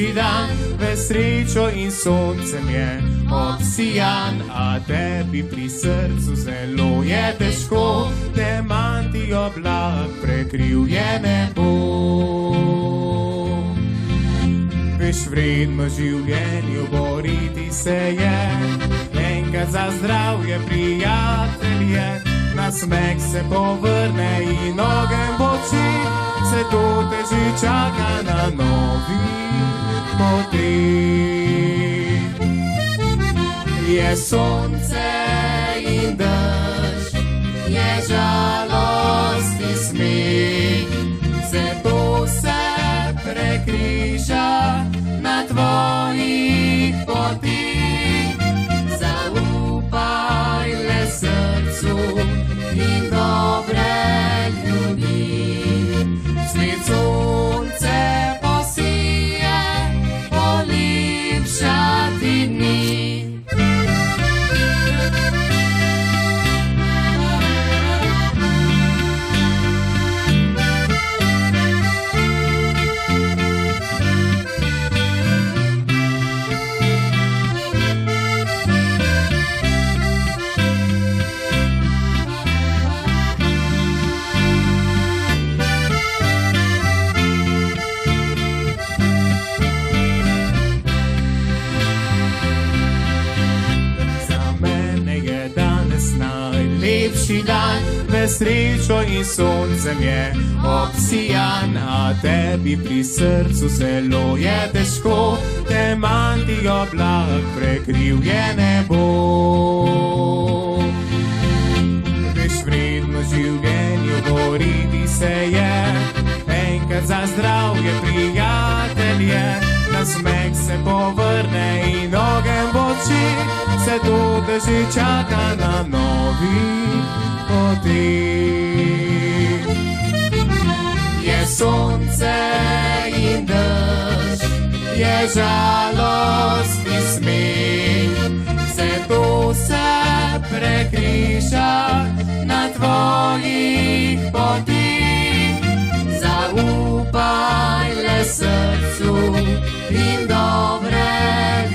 najlepši dan, v srečo in soncem je obsijan, a tebi pri srcu zelo je težko, temanti oblak prekril je nebo. Veš, vredno življenju boriti se je, enkrat za zdravje, prijatelje, nasmeh se povrne in ogenj boči, se to te že čaka na novi poti. Je sonce in dež, je žalost in smeh, se to se prekriža na tvojih potih. Zaupaj le srcu in dobre ljudi, svet sonce posije, polepšati dni. Najlepši dan, v srečo in soncem je obsijan, a tebi pri srcu zelo je težko, temanti oblak prekril je nebo. Veš, vredno življenju boriti se je, enkrat za zdravje, prijatelje, nasmeh se povrne in ogenj boči, se to te že čaka na novi poti. Je sonce in dež, je žalost in smeh, se to se prekriža na tvojih potih. Zaupaj le srcu in dobre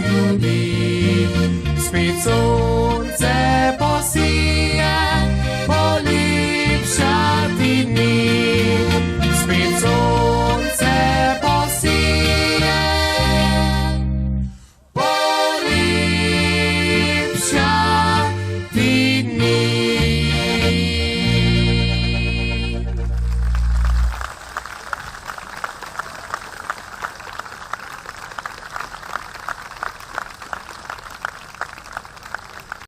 ljudi, spet sonce